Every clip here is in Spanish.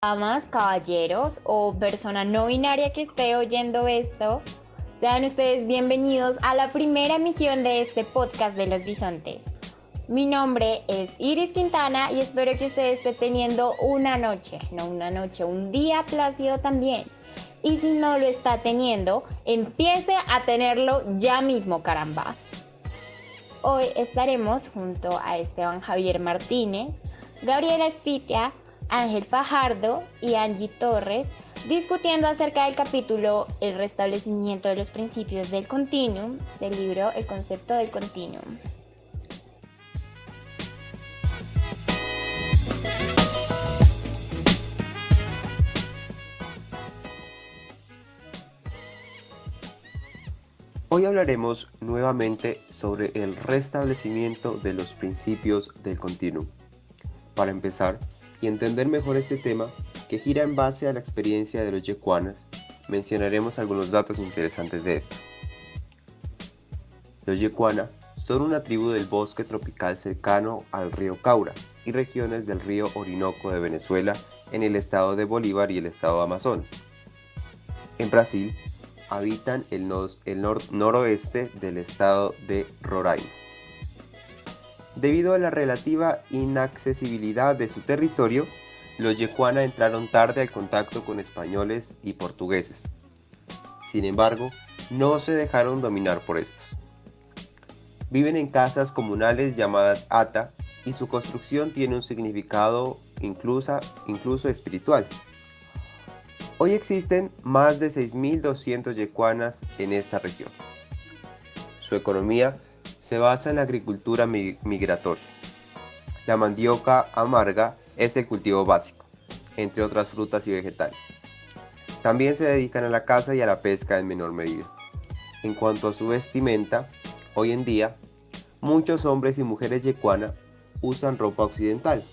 Damas, caballeros o persona no binaria que esté oyendo esto, sean ustedes bienvenidos a la primera emisión de este podcast de Los Bisontes. Mi nombre es Iris Quintana y espero que usted esté teniendo un día plácido también. Y si no lo está teniendo, empiece a tenerlo ya mismo, caramba. Hoy estaremos junto a Esteban Javier Martínez, Gabriela Espitia, Ángel Fajardo y Angie Torres discutiendo acerca del capítulo El restablecimiento de los principios del continuum del libro El concepto del continuum. Hoy hablaremos nuevamente sobre el restablecimiento de los principios del continuum. Para empezar y entender mejor este tema, que gira en base a la experiencia de los yecuanas, mencionaremos algunos datos interesantes de estos. Los yecuana son una tribu del bosque tropical cercano al río Caura y regiones del río Orinoco de Venezuela en el estado de Bolívar y el estado de Amazonas. En Brasil, habitan el noroeste del estado de Roraima. Debido a la relativa inaccesibilidad de su territorio, los yecuana entraron tarde al contacto con españoles y portugueses. Sin embargo, no se dejaron dominar por estos. Viven en casas comunales llamadas ata y su construcción tiene un significado incluso espiritual. Hoy existen más de 6.200 yecuanas en esta región. Su economía se basa en la agricultura migratoria. La mandioca amarga es el cultivo básico, entre otras frutas y vegetales. También se dedican a la caza y a la pesca en menor medida. En cuanto a su vestimenta, hoy en día, muchos hombres y mujeres yecuana usan ropa occidental.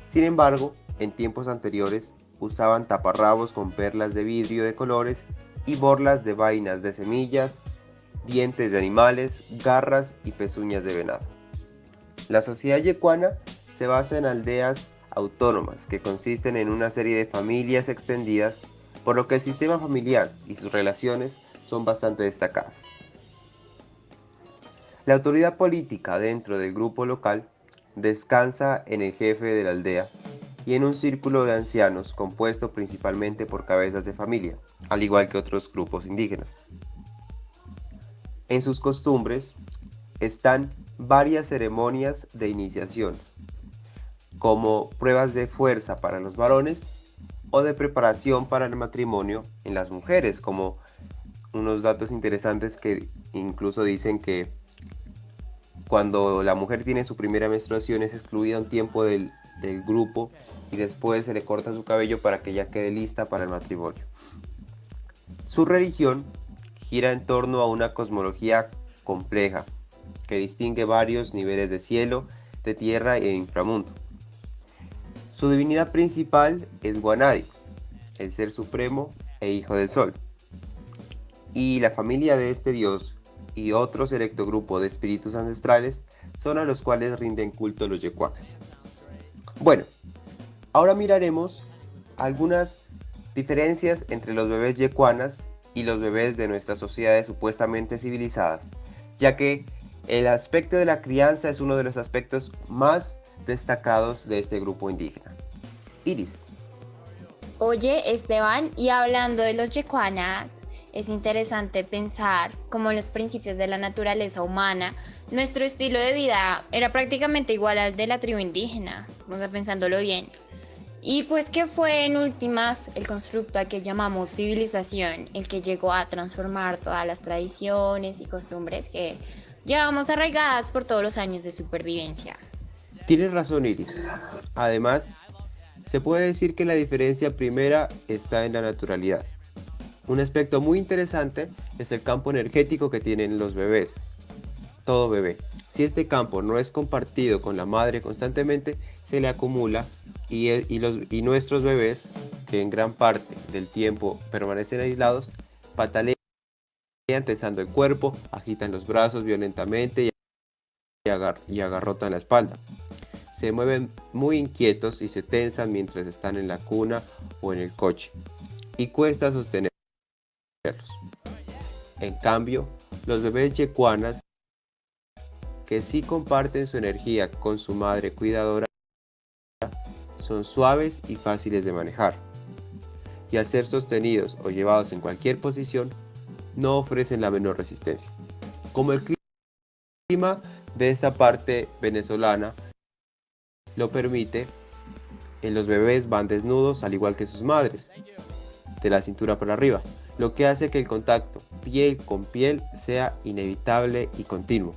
Sin embargo, en tiempos anteriores, usaban taparrabos con perlas de vidrio de colores y borlas de vainas de semillas, dientes de animales, garras y pezuñas de venado. La sociedad yecuana se basa en aldeas autónomas que consisten en una serie de familias extendidas, por lo que el sistema familiar y sus relaciones son bastante destacadas. La autoridad política dentro del grupo local descansa en el jefe de la aldea y en un círculo de ancianos compuesto principalmente por cabezas de familia, al igual que otros grupos indígenas. En sus costumbres están varias ceremonias de iniciación, como pruebas de fuerza para los varones o de preparación para el matrimonio en las mujeres, como unos datos interesantes que incluso dicen que cuando la mujer tiene su primera menstruación es excluida un tiempo del grupo y después se le corta su cabello para que ya quede lista para el matrimonio. Su religión gira en torno a una cosmología compleja que distingue varios niveles de cielo, de tierra e inframundo. Su divinidad principal es Guanadi, el ser supremo e hijo del sol. Y la familia de este dios y otro selecto grupo de espíritus ancestrales son a los cuales rinden culto los yecuanas. Bueno, ahora miraremos algunas diferencias entre los bebés yecuanas y los bebés de nuestras sociedades supuestamente civilizadas, ya que el aspecto de la crianza es uno de los aspectos más destacados de este grupo indígena. Iris. Oye, Esteban, y hablando de los yecuanas, es interesante pensar cómo los principios de la naturaleza humana, nuestro estilo de vida era prácticamente igual al de la tribu indígena, o sea, pensándolo bien. Y pues que fue en últimas el constructo a que llamamos civilización, el que llegó a transformar todas las tradiciones y costumbres que llevamos arraigadas por todos los años de supervivencia. Tienes razón, Iris. Además, se puede decir que la diferencia primera está en la naturalidad. Un aspecto muy interesante es el campo energético que tienen los bebés. Todo bebé. Si este campo no es compartido con la madre constantemente, se le acumula y nuestros bebés, que en gran parte del tiempo permanecen aislados, patalean tensando el cuerpo, agitan los brazos violentamente y agarrotan la espalda. se mueven muy inquietos y se tensan mientras están en la cuna o en el coche, y cuesta sostenerlos. En cambio, los bebés yecuanas, que sí comparten su energía con su madre cuidadora, son suaves y fáciles de manejar, y al ser sostenidos o llevados en cualquier posición, no ofrecen la menor resistencia. Como el clima de esta parte venezolana lo permite, los bebés van desnudos al igual que sus madres, de la cintura para arriba, lo que hace que el contacto piel con piel sea inevitable y continuo.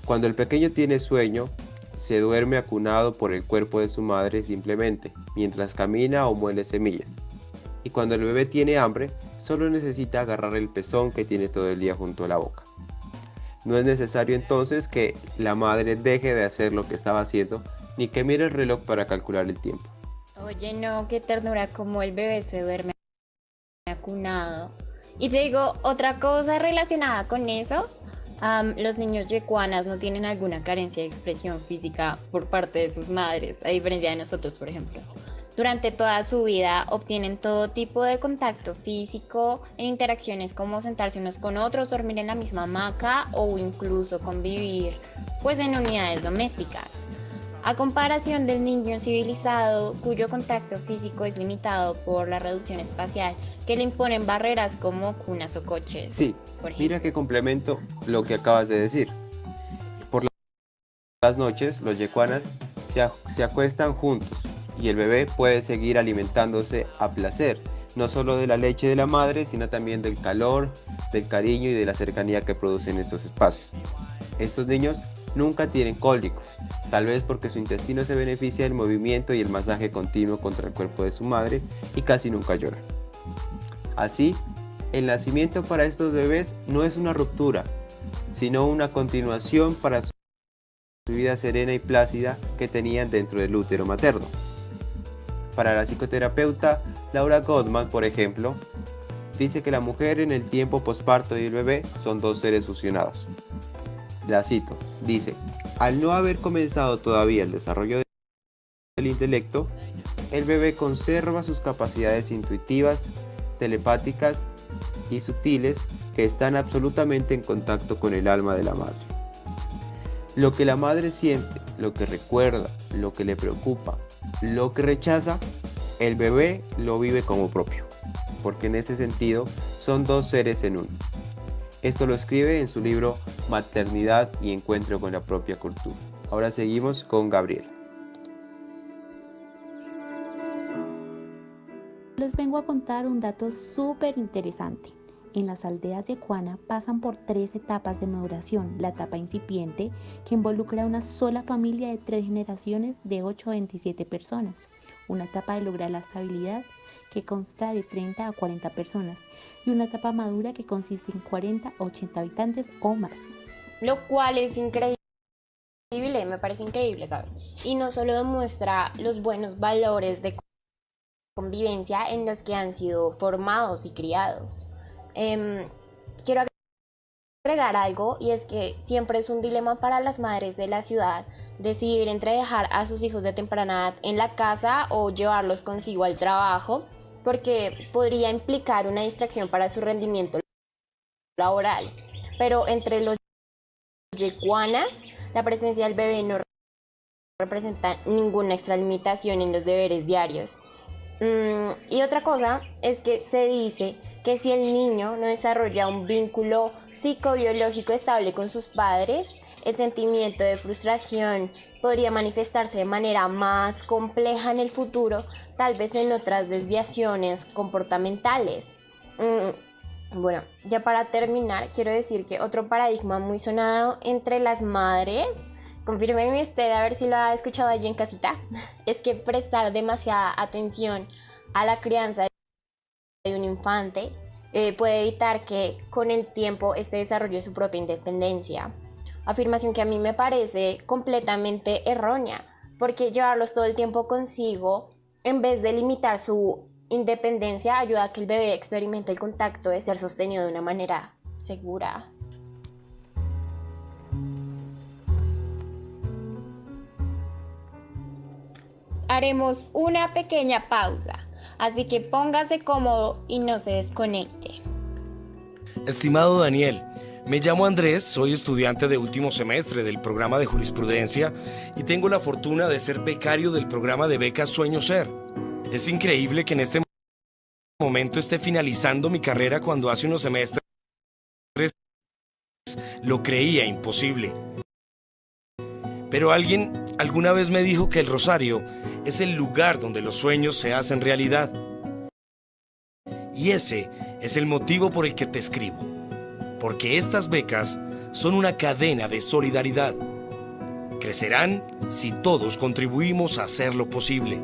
Cuando el pequeño tiene sueño, se duerme acunado por el cuerpo de su madre simplemente, mientras camina o muele semillas. Y cuando el bebé tiene hambre, solo necesita agarrar el pezón que tiene todo el día junto a la boca. No es necesario entonces que la madre deje de hacer lo que estaba haciendo, ni que mire el reloj para calcular el tiempo. Oye, no, qué ternura como el bebé se duerme acunado. Y te digo, otra cosa relacionada con eso, los niños yecuanas no tienen alguna carencia de expresión física por parte de sus madres, a diferencia de nosotros, por ejemplo. Durante toda su vida obtienen todo tipo de contacto físico en interacciones como sentarse unos con otros, dormir en la misma hamaca o incluso convivir pues en unidades domésticas. A comparación del niño civilizado, cuyo contacto físico es limitado por la reducción espacial, que le imponen barreras como cunas o coches. Sí, mira que complemento lo que acabas de decir. Por las noches, los yecuanas se acuestan juntos y el bebé puede seguir alimentándose a placer, no solo de la leche de la madre, sino también del calor, del cariño y de la cercanía que producen estos espacios. Estos niños nunca tienen cólicos, tal vez porque su intestino se beneficia del movimiento y el masaje continuo contra el cuerpo de su madre, y casi nunca lloran. Así, el nacimiento para estos bebés no es una ruptura, sino una continuación para su vida serena y plácida que tenían dentro del útero materno. Para la psicoterapeuta Laura Gottman, por ejemplo, dice que la mujer en el tiempo posparto y el bebé son dos seres fusionados. La cito, dice: al no haber comenzado todavía el desarrollo del intelecto, el bebé conserva sus capacidades intuitivas, telepáticas y sutiles que están absolutamente en contacto con el alma de la madre. Lo que la madre siente, lo que recuerda, lo que le preocupa, lo que rechaza, el bebé lo vive como propio, porque en ese sentido son dos seres en uno. Esto lo escribe en su libro Maternidad y Encuentro con la propia cultura. Ahora seguimos con Gabriela. Les vengo a contar un dato súper interesante. En las aldeas yecuanas pasan por 3 etapas de maduración. La etapa incipiente, que involucra a una sola familia de 3 generaciones de 8 a 27 personas. Una etapa de lograr la estabilidad, que consta de 30 a 40 personas. Y una etapa madura que consiste en 40 a 80 habitantes o más. Lo cual es increíble, me parece increíble, Gaby. Y no solo demuestra los buenos valores de convivencia en los que han sido formados y criados. Quiero agregar algo, y es que siempre es un dilema para las madres de la ciudad decidir entre dejar a sus hijos de temprana edad en la casa o llevarlos consigo al trabajo, porque podría implicar una distracción para su rendimiento laboral. Pero entre los yecuanas, la presencia del bebé no representa ninguna extralimitación en los deberes diarios. Y otra cosa es que se dice que si el niño no desarrolla un vínculo psicobiológico estable con sus padres, el sentimiento de frustración podría manifestarse de manera más compleja en el futuro, tal vez en otras desviaciones comportamentales. Bueno, ya para terminar, quiero decir que otro paradigma muy sonado entre las madres, confírmeme usted a ver si lo ha escuchado allí en casita, es que prestar demasiada atención a la crianza de un infante puede evitar que con el tiempo este desarrolle su propia independencia. Afirmación que a mí me parece completamente errónea, porque llevarlos todo el tiempo consigo, en vez de limitar su independencia, ayuda a que el bebé experimente el contacto de ser sostenido de una manera segura. haremos una pequeña pausa, así que póngase cómodo y no se desconecte. Estimado Daniel, me llamo Andrés, soy estudiante de último semestre del programa de jurisprudencia y tengo la fortuna de ser becario del programa de becas Sueño Ser. Es increíble que en este momento esté finalizando mi carrera cuando hace unos semestres lo creía imposible. Pero alguien alguna vez me dijo que el Rosario es el lugar donde los sueños se hacen realidad. Y ese es el motivo por el que te escribo. Porque estas becas son una cadena de solidaridad. Crecerán si todos contribuimos a hacerlo posible.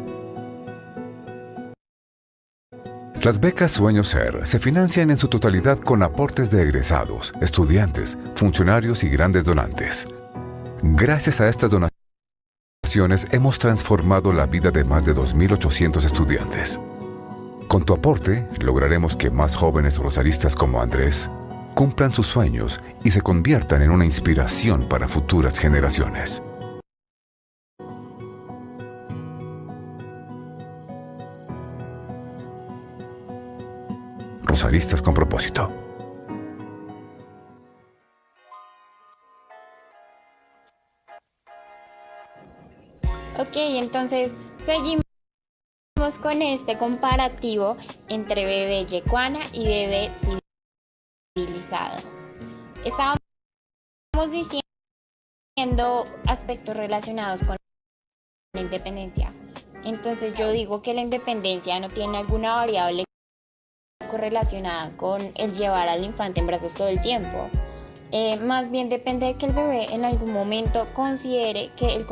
Las becas Sueño Ser se financian en su totalidad con aportes de egresados, estudiantes, funcionarios y grandes donantes. Gracias a estas donaciones hemos transformado la vida de más de 2.800 estudiantes. Con tu aporte, lograremos que más jóvenes rosaristas como Andrés cumplan sus sueños y se conviertan en una inspiración para futuras generaciones. Rosaristas con propósito. Ok, entonces seguimos con este comparativo entre bebé yecuana y bebé civilizado. Estábamos diciendo aspectos relacionados con la independencia. Entonces yo digo que la independencia no tiene alguna variable correlacionada con el llevar al infante en brazos todo el tiempo. Más bien depende de que el bebé en algún momento considere que el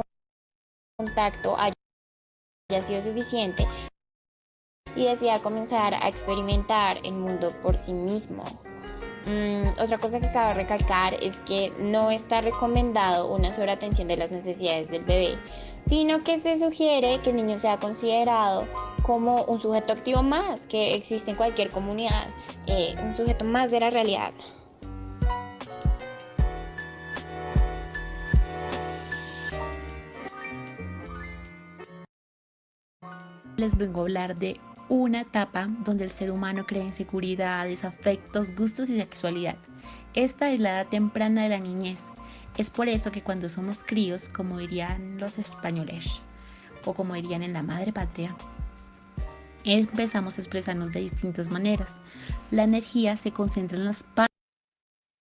contacto haya sido suficiente y decida comenzar a experimentar el mundo por sí mismo. Otra cosa que cabe recalcar es que no está recomendado una sobreatención de las necesidades del bebé, sino que se sugiere que el niño sea considerado como un sujeto activo más que existe en cualquier comunidad, un sujeto más de la realidad. Les vengo a hablar de una etapa donde el ser humano crea inseguridades, afectos, gustos y sexualidad. Esta es la edad temprana de la niñez. Es por eso que cuando somos críos, como dirían los españoles, o como dirían en la madre patria, empezamos a expresarnos de distintas maneras. La energía se concentra en las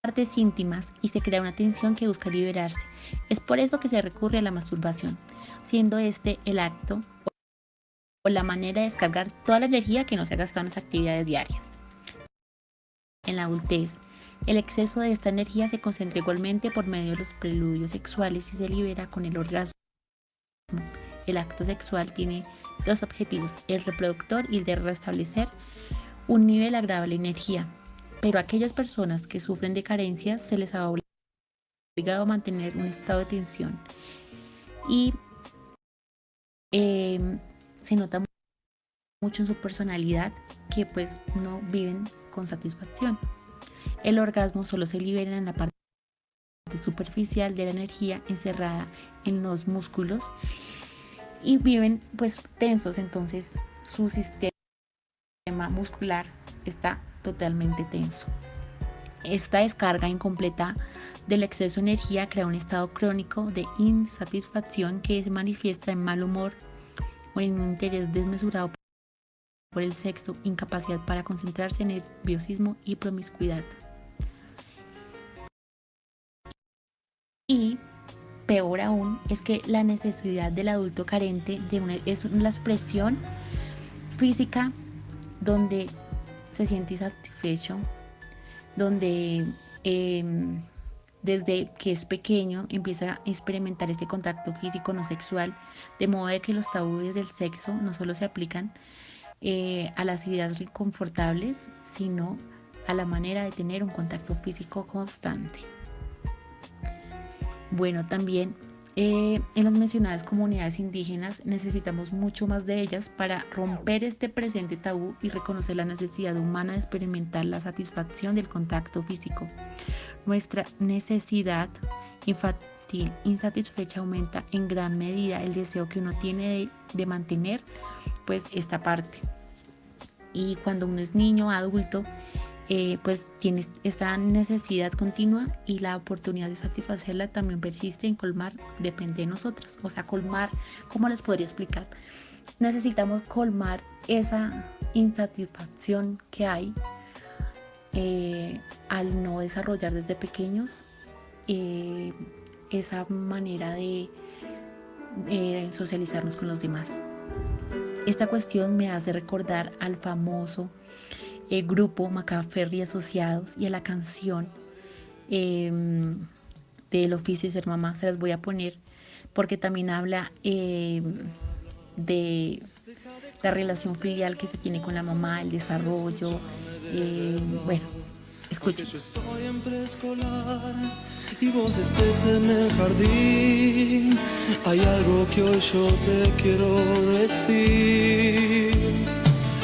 partes íntimas y se crea una tensión que busca liberarse. Es por eso que se recurre a la masturbación, siendo este el acto o la manera de descargar toda la energía que no se ha gastado en las actividades diarias. En la adultez, el exceso de esta energía se concentra igualmente por medio de los preludios sexuales y se libera con el orgasmo. El acto sexual tiene dos objetivos, el reproductor y el de restablecer un nivel agradable de energía, pero a aquellas personas que sufren de carencias se les ha obligado a mantener un estado de tensión y se nota mucho en su personalidad que pues no viven con satisfacción. El orgasmo solo se libera en la parte superficial de la energía encerrada en los músculos y viven pues tensos, entonces su sistema muscular está totalmente tenso. Esta descarga incompleta del exceso de energía crea un estado crónico de insatisfacción que se manifiesta en mal humor o en un interés desmesurado por el sexo, incapacidad para concentrarse, nerviosismo y promiscuidad. Y peor aún es que la necesidad del adulto carente es la expresión física donde se siente insatisfecho, donde desde que es pequeño empieza a experimentar este contacto físico no sexual, de modo de que los tabúes del sexo no solo se aplican a las ideas inconfortables, sino a la manera de tener un contacto físico constante. Bueno, también en las mencionadas comunidades indígenas necesitamos mucho más de ellas para romper este presente tabú y reconocer la necesidad humana de experimentar la satisfacción del contacto físico. Nuestra necesidad infantil insatisfecha aumenta en gran medida el deseo que uno tiene de mantener pues esta parte. Y cuando uno es niño, adulto, pues tiene esta necesidad continua y la oportunidad de satisfacerla también persiste en colmar, depende de nosotros. O sea, colmar, ¿cómo les podría explicar? Necesitamos colmar esa insatisfacción que hay al no desarrollar desde pequeños esa manera de socializarnos con los demás. Esta cuestión me hace recordar al famoso grupo Macaferri y Asociados y a la canción del oficio de ser mamá. Se las voy a poner porque también habla de la relación filial que se tiene con la mamá, el desarrollo. Bueno, escuchen. Yo estoy en preescolar y vos estés en el jardín. Hay algo que hoy yo te quiero decir.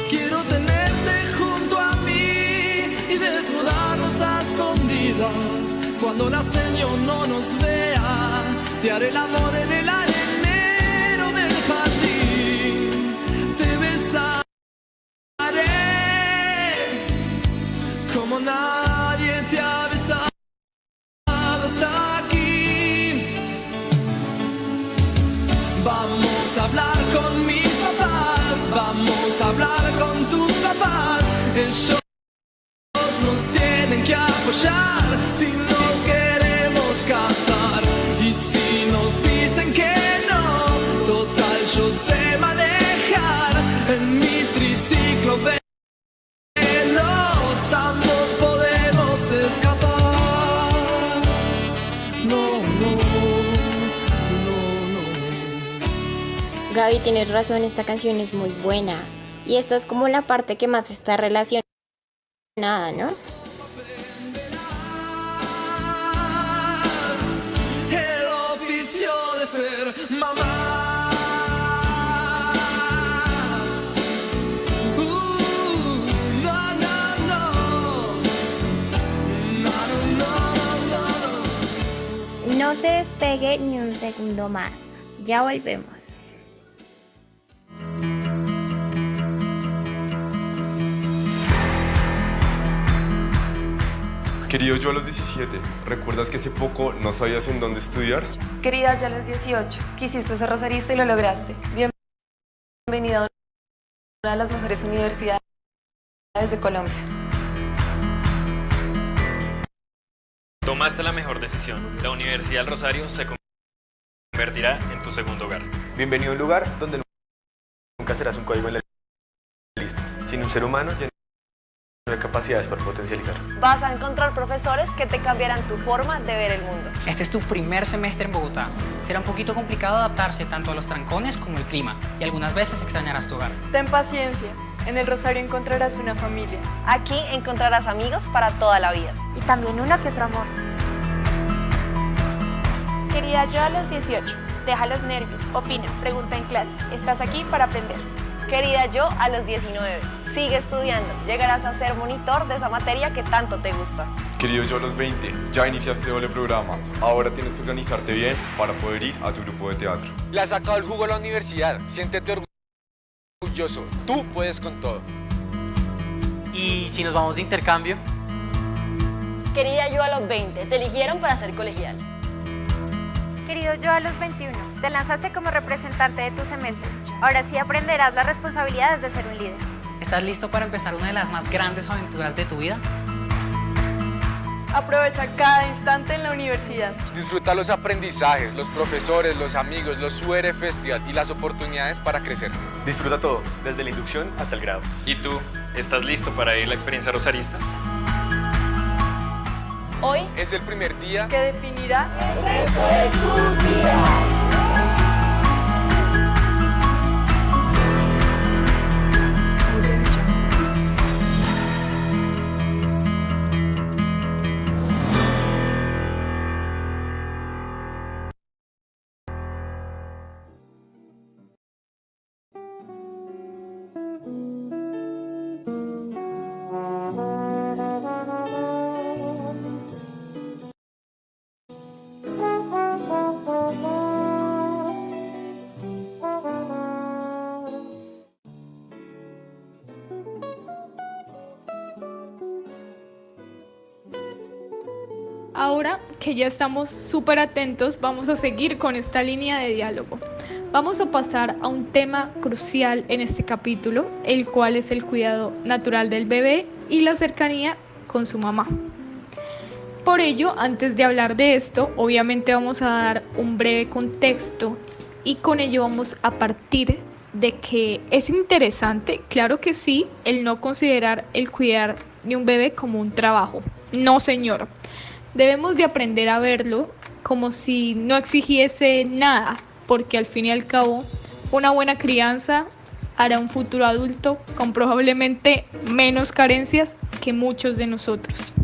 Quiero tenerte junto a mí y desnudarnos a escondidas. Cuando la señor no nos vea, te haré el amor en el arenero del jardín. Te besaré como nadie te ha besado hasta aquí. Vamos a hablar con mis papás, vamos a hablar con tus papás. Ellos nos tienen que apoyar si nos queremos casar. Y si nos dicen que no, total yo sé manejar en mi triciclo. Ambos podemos escapar. No. Gaby, tienes razón, esta canción es muy buena. Y esta es como la parte que más está relacionada, ¿no? El oficio de ser mamá. No se despegue ni un segundo más. Ya volvemos. Querido yo a los 17, ¿recuerdas que hace poco no sabías en dónde estudiar? Querida yo a los 18, quisiste ser rosarista y lo lograste. Bienvenida a una de las mejores universidades de Colombia. Tomaste la mejor decisión. La Universidad del Rosario se convertirá en tu segundo hogar. Bienvenido a un lugar donde nunca serás un código en la lista, sino un ser humano lleno de capacidades para potencializar. Vas a encontrar profesores que te cambiarán tu forma de ver el mundo. Este es tu primer semestre en Bogotá. Será un poquito complicado adaptarse tanto a los trancones como el clima, y algunas veces extrañarás tu hogar. Ten paciencia. En el Rosario encontrarás una familia. Aquí encontrarás amigos para toda la vida. Y también uno que otro amor. Querida yo a los 18, deja los nervios, opina, pregunta en clase. Estás aquí para aprender. Querida yo a los 19, sigue estudiando. Llegarás a ser monitor de esa materia que tanto te gusta. Querido yo a los 20, ya iniciaste doble programa. Ahora tienes que organizarte bien para poder ir a tu grupo de teatro. Le has sacado el jugo a la universidad. Siéntete orgulloso. Tú puedes con todo. ¿Y si nos vamos de intercambio? Querida yo a los 20, te eligieron para ser colegial. Querido yo a los 21, te lanzaste como representante de tu semestre. Ahora sí aprenderás las responsabilidades de ser un líder. ¿Estás listo para empezar una de las más grandes aventuras de tu vida? Aprovecha cada instante en la universidad. Disfruta los aprendizajes, los profesores, los amigos, los UR Festival y las oportunidades para crecer. Disfruta todo, desde la inducción hasta el grado. ¿Y tú? ¿Estás listo para vivir la experiencia rosarista? Hoy es el primer día que definirá el resto de tu vida. Ahora que ya estamos súper atentos, vamos a seguir con esta línea de diálogo. Vamos a pasar a un tema crucial en este capítulo, el cual es el cuidado natural del bebé y la cercanía con su mamá. Por ello, antes de hablar de esto, obviamente vamos a dar un breve contexto y con ello vamos a partir de que es interesante, claro que sí, el no considerar el cuidar de un bebé como un trabajo. No, señor. Debemos de aprender a verlo como si no exigiese nada, porque al fin y al cabo, una buena crianza hará un futuro adulto con probablemente menos carencias que muchos de nosotros.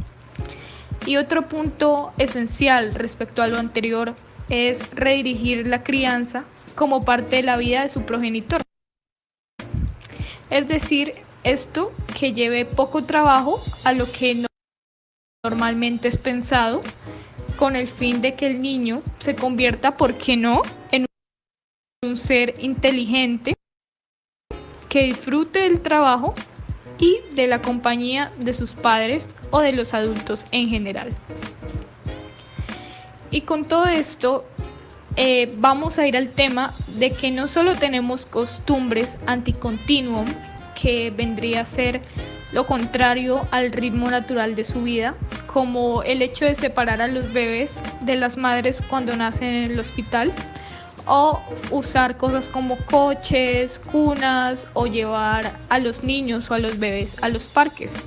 Y otro punto esencial respecto a lo anterior es redirigir la crianza como parte de la vida de su progenitor. Es decir, esto que lleve poco trabajo a lo que normalmente es pensado, con el fin de que el niño se convierta, ¿por qué no?, en un ser inteligente que disfrute del trabajo y de la compañía de sus padres o de los adultos en general. Y con todo esto vamos a ir al tema de que no solo tenemos costumbres anticontinuum, que vendría a ser lo contrario al ritmo natural de su vida, como el hecho de separar a los bebés de las madres cuando nacen en el hospital, o usar cosas como coches, cunas, o llevar a los niños o a los bebés a los parques.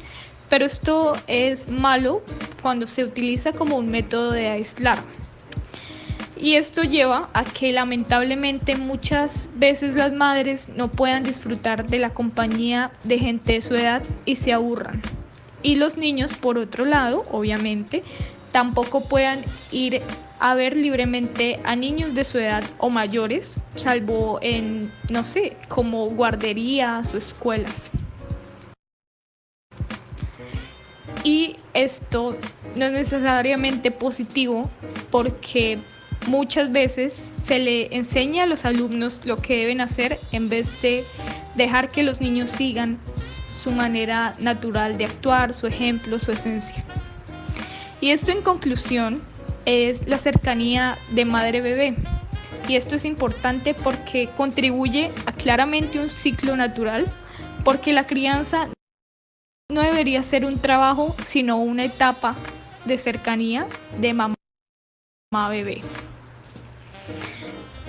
Pero esto es malo cuando se utiliza como un método de aislar. Y esto lleva a que lamentablemente muchas veces las madres no puedan disfrutar de la compañía de gente de su edad y se aburran. Y los niños, por otro lado, obviamente, tampoco puedan ir a ver libremente a niños de su edad o mayores, salvo en, no sé, como guarderías o escuelas. Y esto no es necesariamente positivo porque muchas veces se le enseña a los alumnos lo que deben hacer en vez de dejar que los niños sigan su manera natural de actuar, su ejemplo, su esencia. Y esto en conclusión es la cercanía de madre-bebé. Y esto es importante porque contribuye a claramente un ciclo natural, porque la crianza no debería ser un trabajo, sino una etapa de cercanía de mamá-bebé.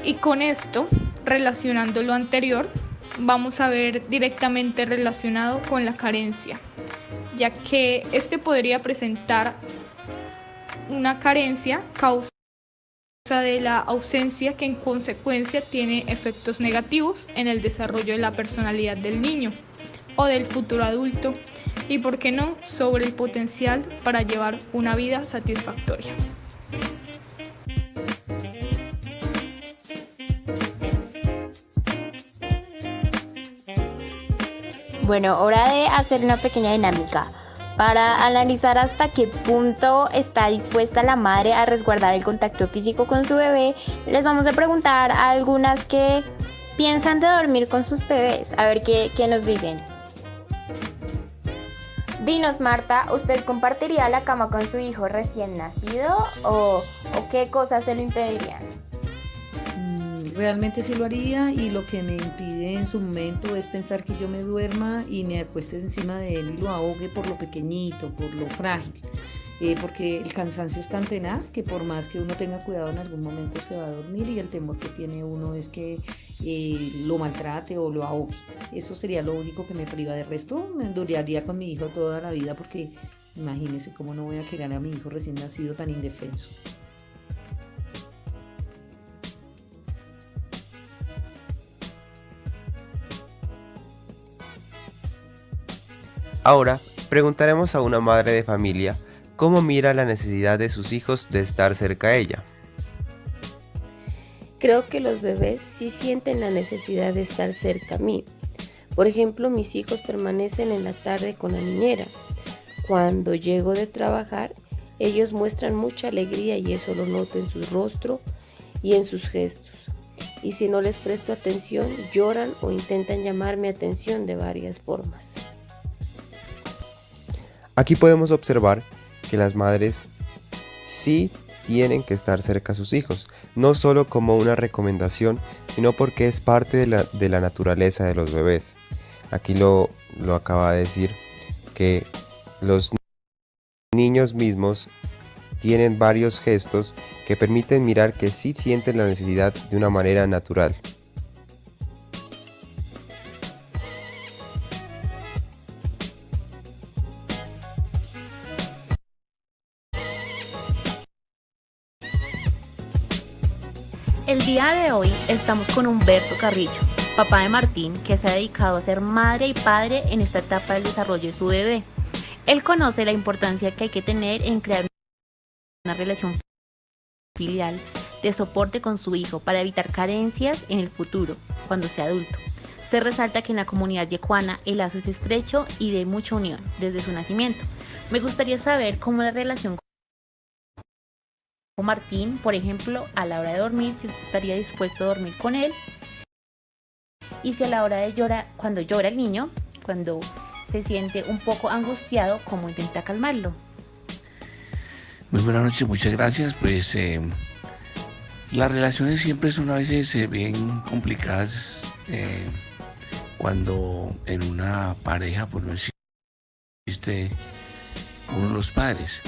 Y con esto, relacionando lo anterior, vamos a ver directamente relacionado con la carencia, ya que este podría presentar una carencia causa de la ausencia que en consecuencia tiene efectos negativos en el desarrollo de la personalidad del niño o del futuro adulto y, por qué no, sobre el potencial para llevar una vida satisfactoria. Bueno, hora de hacer una pequeña dinámica para analizar hasta qué punto está dispuesta la madre a resguardar el contacto físico con su bebé. Les vamos a preguntar a algunas que piensan de dormir con sus bebés, a ver qué nos dicen. Dinos, Marta, ¿usted compartiría la cama con su hijo recién nacido o qué cosas se lo impedirían? Realmente sí lo haría, y lo que me impide en su momento es pensar que yo me duerma y me acueste encima de él y lo ahogue por lo pequeñito, por lo frágil, porque el cansancio es tan tenaz que por más que uno tenga cuidado en algún momento se va a dormir, y el temor que tiene uno es que lo maltrate o lo ahogue. Eso sería lo único que me priva. De resto me duraría con mi hijo toda la vida, porque imagínense cómo no voy a querer a mi hijo recién nacido tan indefenso. Ahora, preguntaremos a una madre de familia cómo mira la necesidad de sus hijos de estar cerca a ella. Creo que los bebés sí sienten la necesidad de estar cerca a mí. Por ejemplo, mis hijos permanecen en la tarde con la niñera. Cuando llego de trabajar, ellos muestran mucha alegría y eso lo noto en su rostro y en sus gestos. Y si no les presto atención, lloran o intentan llamar mi atención de varias formas. Aquí podemos observar que las madres sí tienen que estar cerca a sus hijos, no solo como una recomendación, sino porque es parte de la naturaleza de los bebés. Aquí lo acaba de decir, que los niños mismos tienen varios gestos que permiten mirar que sí sienten la necesidad de una manera natural. El día de hoy estamos con Humberto Carrillo, papá de Martín, que se ha dedicado a ser madre y padre en esta etapa del desarrollo de su bebé. Él conoce la importancia que hay que tener en crear una relación filial de soporte con su hijo para evitar carencias en el futuro, cuando sea adulto. Se resalta que en la comunidad yecuana el lazo es estrecho y de mucha unión desde su nacimiento. Me gustaría saber cómo es la relación con Martín, por ejemplo, a la hora de dormir, si usted estaría dispuesto a dormir con él, y si a la hora de llorar, cuando llora el niño, cuando se siente un poco angustiado, cómo intenta calmarlo. Muy buenas noches, muchas gracias. Pues las relaciones siempre son a veces bien complicadas cuando en una pareja pues no existe uno de los padres,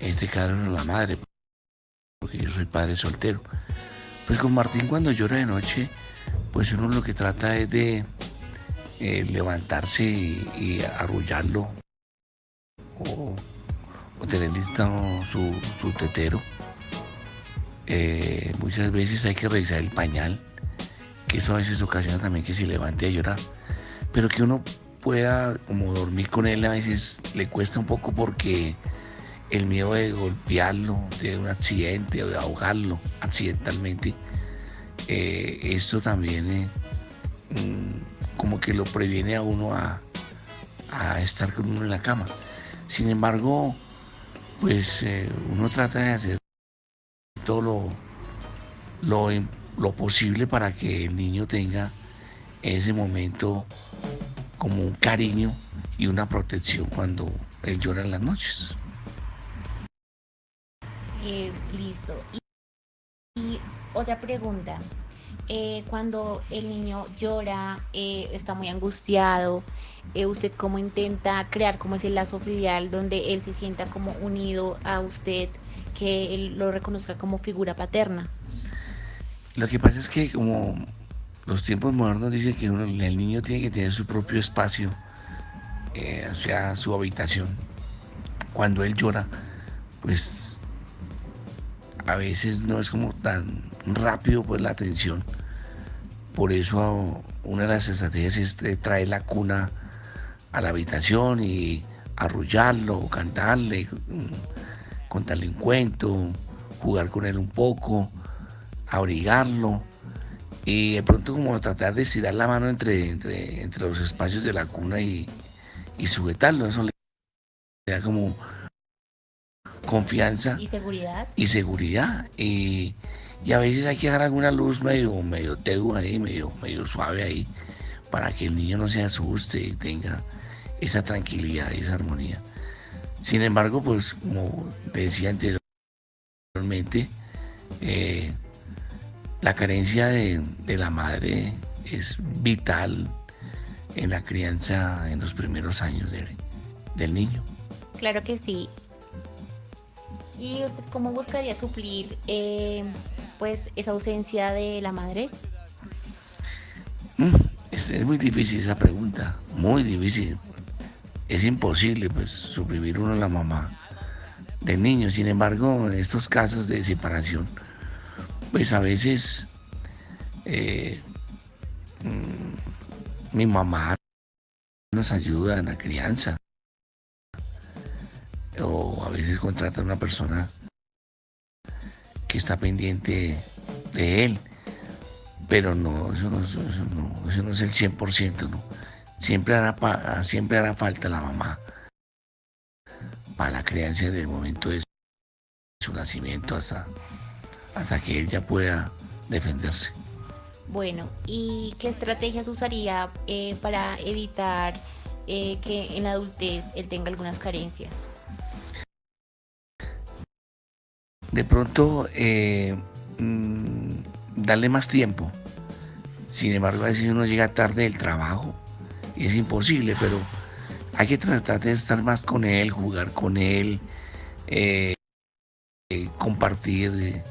en este caso no la madre, porque yo soy padre soltero. Pues con Martín, cuando llora de noche, pues uno lo que trata es de levantarse y arrullarlo o tener listo su tetero. Muchas veces hay que revisar el pañal, que eso a veces ocasiona también que se levante a llorar, pero que uno pueda como dormir con él a veces le cuesta un poco, porque el miedo de golpearlo, de un accidente o de ahogarlo accidentalmente, esto también como que lo previene a uno a estar con uno en la cama. Sin embargo, pues uno trata de hacer todo lo posible para que el niño tenga ese momento como un cariño y una protección cuando él llora en las noches. Listo. Y otra pregunta. Cuando el niño llora, está muy angustiado, ¿usted cómo intenta crear como ese lazo filial donde él se sienta como unido a usted, que él lo reconozca como figura paterna? Lo que pasa es que como los tiempos modernos dicen que el niño tiene que tener su propio espacio, o sea, su habitación. Cuando él llora, pues a veces no es como tan rápido pues la atención. Por eso una de las estrategias es traer la cuna a la habitación y arrullarlo, cantarle, contarle un cuento, jugar con él un poco, abrigarlo y de pronto como tratar de estirar la mano entre los espacios de la cuna y sujetarlo. Eso le da como confianza y seguridad y a veces hay que dar alguna luz medio tenue ahí, medio suave ahí, para que el niño no se asuste y tenga esa tranquilidad y esa armonía. Sin embargo, pues como decía anteriormente, la carencia de la madre es vital en la crianza en los primeros años del niño. Claro que sí. ¿Y usted cómo buscaría suplir pues esa ausencia de la madre? Es muy difícil esa pregunta, muy difícil. Es imposible pues suprimir uno la mamá del niño. Sin embargo, en estos casos de separación, pues a veces mi mamá nos ayuda en la crianza, o a veces contrata a una persona que está pendiente de él, pero no, eso no es el 100%, ¿no? Siempre hará falta la mamá para la crianza desde el momento de su nacimiento hasta que él ya pueda defenderse. Bueno, ¿y qué estrategias usaría para evitar que en la adultez él tenga algunas carencias? de pronto darle más tiempo. Sin embargo, a veces uno llega tarde del trabajo y es imposible, pero hay que tratar de estar más con él, jugar con él, compartir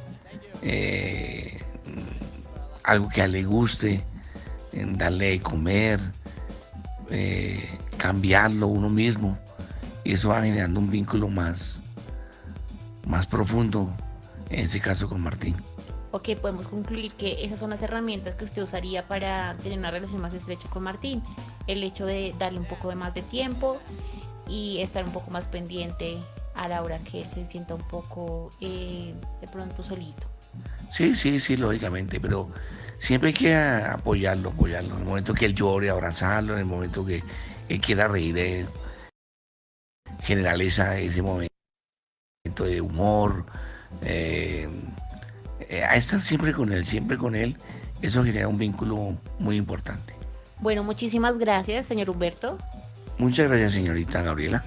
algo que a él le guste, darle de comer, cambiarlo uno mismo, y eso va generando un vínculo más profundo, en ese caso con Martín. Ok, podemos concluir que esas son las herramientas que usted usaría para tener una relación más estrecha con Martín. El hecho de darle un poco más de tiempo y estar un poco más pendiente a la hora que él se sienta un poco de pronto solito. Sí, lógicamente, pero siempre hay que apoyarlo. En el momento que él llore, abrazarlo, en el momento que él quiera reír, generar ese momento de humor, a estar siempre con él, eso genera un vínculo muy importante. Bueno, muchísimas gracias, señor Humberto. Muchas gracias, señorita Gabriela.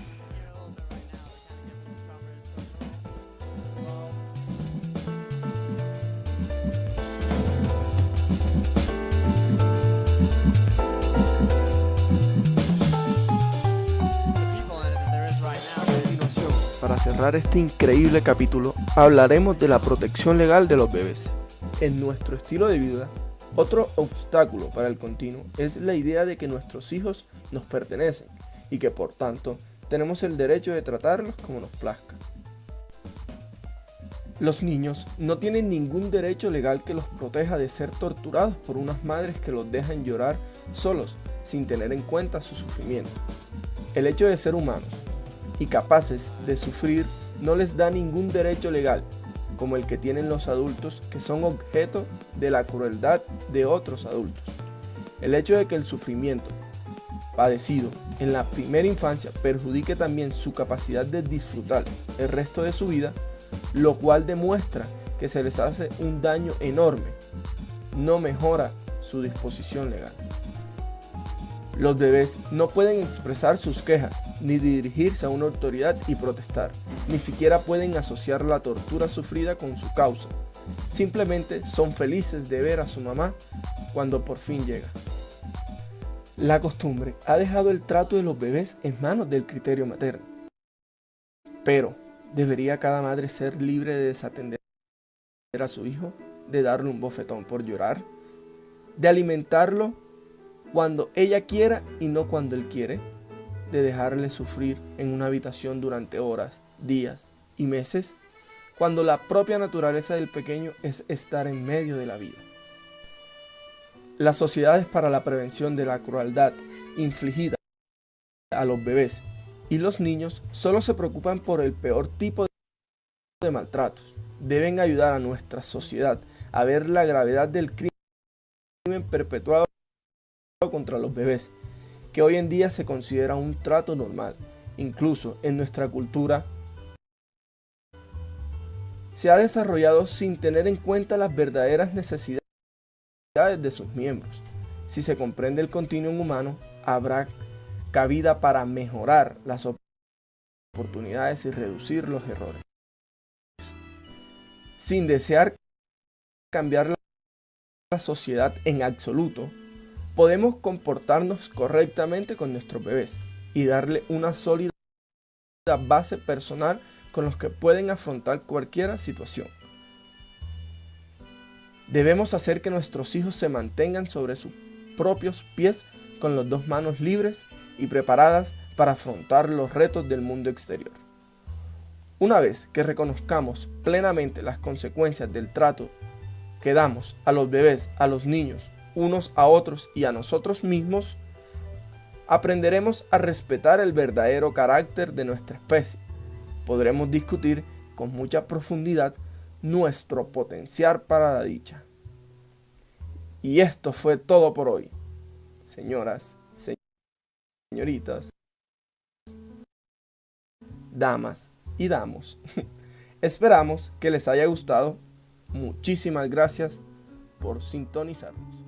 Para cerrar este increíble capítulo, hablaremos de la protección legal de los bebés. En nuestro estilo de vida, otro obstáculo para el continuo es la idea de que nuestros hijos nos pertenecen y que por tanto tenemos el derecho de tratarlos como nos plazca. Los niños no tienen ningún derecho legal que los proteja de ser torturados por unas madres que los dejan llorar solos sin tener en cuenta su sufrimiento. El hecho de ser humanos y capaces de sufrir no les da ningún derecho legal, como el que tienen los adultos que son objeto de la crueldad de otros adultos. El hecho de que el sufrimiento padecido en la primera infancia perjudique también su capacidad de disfrutar el resto de su vida, lo cual demuestra que se les hace un daño enorme, no mejora su disposición legal. Los bebés no pueden expresar sus quejas, ni dirigirse a una autoridad y protestar, ni siquiera pueden asociar la tortura sufrida con su causa. Simplemente son felices de ver a su mamá cuando por fin llega. La costumbre ha dejado el trato de los bebés en manos del criterio materno. Pero, ¿debería cada madre ser libre de desatender a su hijo, de darle un bofetón por llorar, de alimentarlo cuando ella quiera y no cuando él quiere, de dejarle sufrir en una habitación durante horas, días y meses, cuando la propia naturaleza del pequeño es estar en medio de la vida? Las sociedades para la prevención de la crueldad infligida a los bebés y los niños solo se preocupan por el peor tipo de maltratos. Deben ayudar a nuestra sociedad a ver la gravedad del crimen perpetuado contra los bebés, que hoy en día se considera un trato normal. Incluso en nuestra cultura se ha desarrollado sin tener en cuenta las verdaderas necesidades de sus miembros. Si se comprende el continuum humano, habrá cabida para mejorar las oportunidades y reducir los errores. Sin desear cambiar la sociedad en absoluto, podemos comportarnos correctamente con nuestros bebés y darle una sólida base personal con los que pueden afrontar cualquier situación. Debemos hacer que nuestros hijos se mantengan sobre sus propios pies con las dos manos libres y preparadas para afrontar los retos del mundo exterior. Una vez que reconozcamos plenamente las consecuencias del trato que damos a los bebés, a los niños, unos a otros y a nosotros mismos, aprenderemos a respetar el verdadero carácter de nuestra especie. Podremos discutir con mucha profundidad nuestro potencial para la dicha. Y esto fue todo por hoy. Señoras, señoritas, damas y damos. Esperamos que les haya gustado. Muchísimas gracias por sintonizarnos.